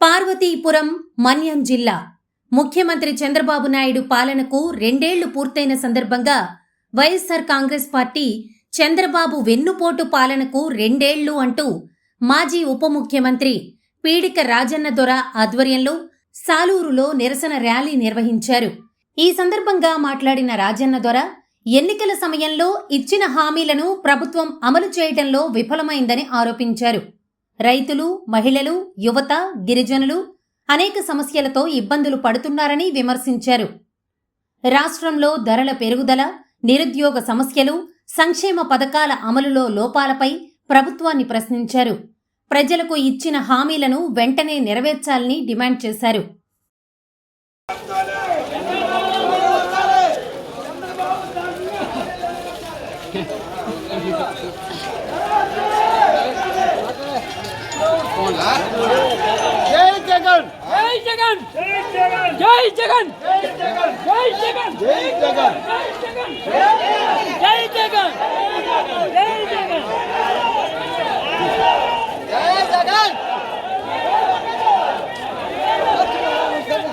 పార్వతీపురం మన్యం జిల్లా ముఖ్యమంత్రి చంద్రబాబు నాయుడు పాలనకు 2 ఏళ్లు పూర్తయిన సందర్భంగా వైఎస్ఆర్ కాంగ్రెస్ పార్టీ చంద్రబాబు వెన్నుపోటు పాలనకు 2 ఏళ్లు అంటూ మాజీ ఉప ముఖ్యమంత్రి పీడిక రాజన్న దొర ఆధ్వర్యంలో సాలూరులో నిరసన ర్యాలీ నిర్వహించారు. ఈ సందర్భంగా మాట్లాడిన రాజన్న దొర ఎన్నికల సమయంలో ఇచ్చిన హామీలను ప్రభుత్వం అమలు చేయడంలో విఫలమైందని ఆరోపించారు. రైతులు, మహిళలు, యువత, గిరిజనులు అనేక సమస్యలతో ఇబ్బందులు పడుతున్నారని విమర్శించారు. రాష్ట్రంలో ధరల పెరుగుదల, నిరుద్యోగ సమస్యలు, సంక్షేమ పథకాల అమలులో లోపాలపై ప్రభుత్వాన్ని ప్రశ్నించారు. ప్రజలకు ఇచ్చిన హామీలను వెంటనే నెరవేర్చాలని డిమాండ్ చేశారు. జై జగన్ జై జగన్ జై జగన్ జై జగన్ జై జగన్ జై జగన్ జై జగన్ జై జగన్ జై జగన్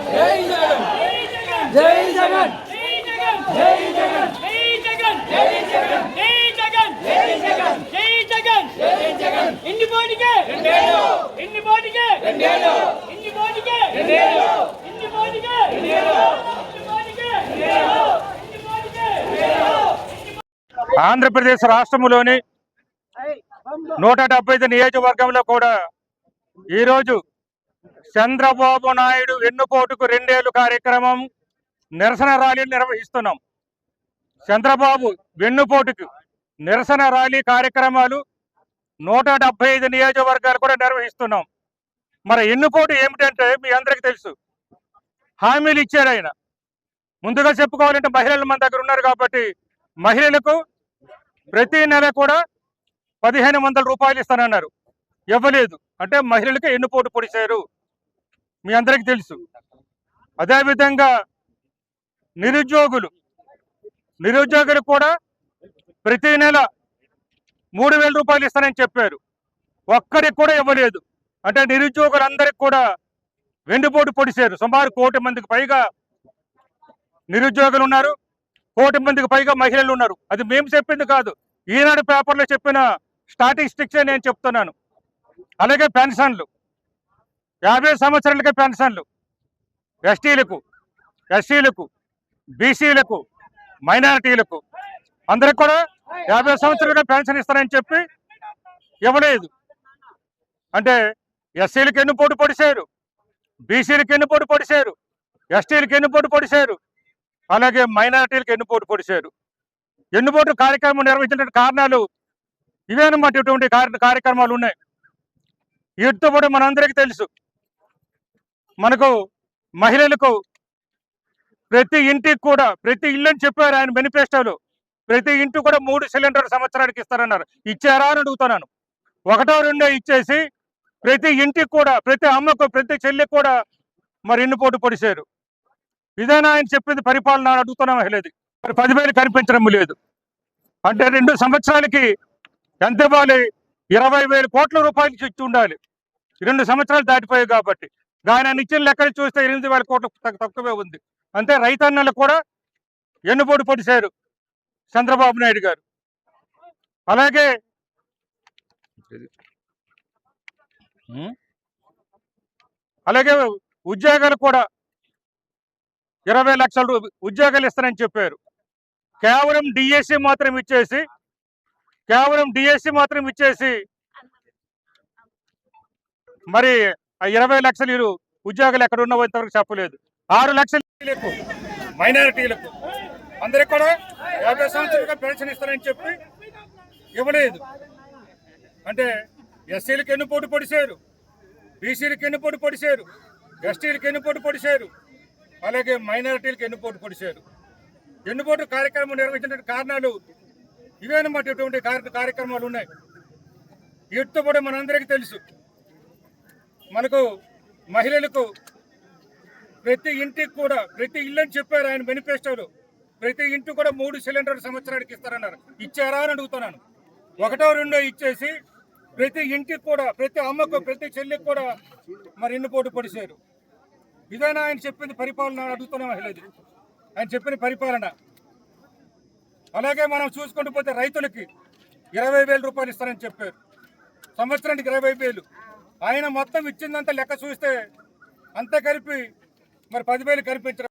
జై జగన్ జై జగన్ జై జగన్ జై జగన్ జై జగన్ జై జగన్ జై జగన్ జై జగన్ ఇన్ని పోటీకే రెండేళ్ళు ఇన్ని పోటీకే రెండేళ్ళు ఇన్ని పోటీకే రెండేళ్ళు ఇన్ని పోటీకే రెండేళ్ళు ఇన్ని పోటీకే రెండేళ్ళు ఇన్ని పోటీకే రెండేళ్ళు. ఆంధ్రప్రదేశ్ రాష్ట్రంలోని 175 నియోజకవర్గంలో కూడా ఈరోజు చంద్రబాబు నాయుడు వెన్నుపోటుకు 2 ఏళ్లు కార్యక్రమం నిరసన ర్యాలీలు నిర్వహిస్తున్నాం. చంద్రబాబు వెన్నుపోటుకు నిరసన ర్యాలీ కార్యక్రమాలు 175 నియోజకవర్గాలు కూడా నిర్వహిస్తున్నాం. మరి వెన్నుపోటు ఏమిటంటే మీ అందరికీ తెలుసు. హామీలు ఇచ్చారు ఆయన. ముందుగా చెప్పుకోవాలంటే మహిళలు మన దగ్గర ఉన్నారు కాబట్టి మహిళలకు ప్రతి నెల కూడా 1500 రూపాయలు ఇస్తానన్నారు. ఇవ్వలేదు అంటే మహిళలకు వెన్నుపోటు పొడిచారు, మీ అందరికీ తెలుసు. అదేవిధంగా నిరుద్యోగులు కూడా ప్రతి నెల 3000 రూపాయలు ఇస్తానని చెప్పారు. ఒక్కరికి కూడా ఇవ్వలేదు అంటే నిరుద్యోగులందరికీ కూడా వెన్నుపోటు పొడిచారు. సుమారు 1 కోటి మందికి పైగా నిరుద్యోగులు ఉన్నారు, 1 కోటి మందికి పైగా మహిళలు ఉన్నారు. అది మేము చెప్పింది కాదు, ఈనాడు పేపర్లో చెప్పిన స్టాటిస్టిక్సే నేను చెప్తున్నాను. అలాగే పెన్షన్లు 50 సంవత్సరాలకే పెన్షన్లు ఎస్టీలకు బీసీలకు మైనారిటీలకు అందరికి కూడా 50 సంవత్సరాలుగా పెన్షన్ ఇస్తారని చెప్పి ఇవ్వలేదు. అంటే ఎస్సీలకు వెన్నుపోటు పొడిచారు, బీసీలకు వెన్నుపోటు పొడిచారు, ఎస్టీలకు వెన్నుపోటు పొడిచారు, అలాగే మైనారిటీలకు వెన్నుపోటు పొడిచారు. వెన్నుపోటు కార్యక్రమం నిర్వహించిన కారణాలు ఇవేనమాట. ఇటువంటి కార్యక్రమాలు ఉన్నాయి. వీటితో కూడా మనందరికీ తెలుసు. మనకు మహిళలకు ప్రతి ఇంటికి కూడా ప్రతి ఇల్లు అని చెప్పారు ఆయన మేనిఫెస్టోలో. ప్రతి ఇంటి కూడా 3 సిలిండర్లు సంవత్సరానికి ఇస్తారన్నారు. ఇచ్చారా అని అడుగుతున్నాను. 1, 2 ఇచ్చేసి ప్రతి ఇంటికి కూడా ప్రతి అమ్మకు ప్రతి చెల్లికి కూడా మరి వెన్నుపోటు పొడిచారు. ఇదేనా ఆయన చెప్పింది పరిపాలన అని అడుగుతున్నాం. మహిళది మరి 10,000 కనిపించడం లేదు. అంటే 2 సంవత్సరాలకి ఎంత ఇవ్వాలి? 20,000 కోట్ల రూపాయలు ఇచ్చి ఉండాలి. 2 సంవత్సరాలు దాటిపోయాయి కాబట్టి. ఆయన ఇచ్చిన లెక్కలు చూస్తే 8,000 కోట్ల తక్కువే ఉంది. అంతే రైతన్నలు కూడా వెన్నుపోటు పొడిచారు చంద్రబాబు నాయుడు గారు. అలాగే ఉద్యోగాలు కూడా 20 లక్షల ఉద్యోగాలు ఇస్తారని చెప్పారు. కేవలం డిఎస్సి మాత్రం ఇచ్చేసి మరి 20 లక్షలు ఉద్యోగాలు ఎక్కడ ఉన్నావో ఇంతవరకు చెప్పలేదు. 6 లక్షలకు మైనారిటీలకు అందరికి కూడా 50 సంవత్సరాలుగా పెన్షన్ ఇస్తారని చెప్పి ఇవ్వలేదు. అంటే ఎస్సీలకు వెన్నుపోటు పొడిచారు, బీసీలకు వెన్నుపోటు పొడిచారు, ఎస్టీలకు వెన్నుపోటు పొడిచారు, అలాగే మైనారిటీలకు వెన్నుపోటు పొడిచారు. వెన్నుపోటు కార్యక్రమం నిర్వహించిన కారణాలు ఇవేనమాట. ఇటువంటి కార్యక్రమాలు ఉన్నాయి. వీటితో కూడా మనందరికీ తెలుసు. మనకు మహిళలకు ప్రతి ఇంటికి కూడా ప్రతి ఇల్లు అని చెప్పారు ఆయన మేనిఫెస్టోలో. ప్రతి ఇంటి కూడా 3 సిలిండర్లు సంవత్సరానికి ఇస్తారన్నారు. ఇచ్చారా అని అడుగుతున్నాను. 1, 2 ఇచ్చేసి ప్రతి ఇంటికి కూడా, ప్రతి అమ్మకు, ప్రతి చెల్లికి కూడా మరి ఎన్నుపోటు పొడిచారు. ఇదైనా ఆయన చెప్పింది పరిపాలన అడుగుతున్న మహిళది, ఆయన చెప్పిన పరిపాలన. అలాగే మనం చూసుకుంటూ పోతే రైతులకి 20,000 రూపాయలు ఇస్తారని చెప్పారు, సంవత్సరానికి 20,000. ఆయన మొత్తం ఇచ్చిందంతా లెక్క చూస్తే అంతా కలిపి మరి 10,000 కనిపించడం.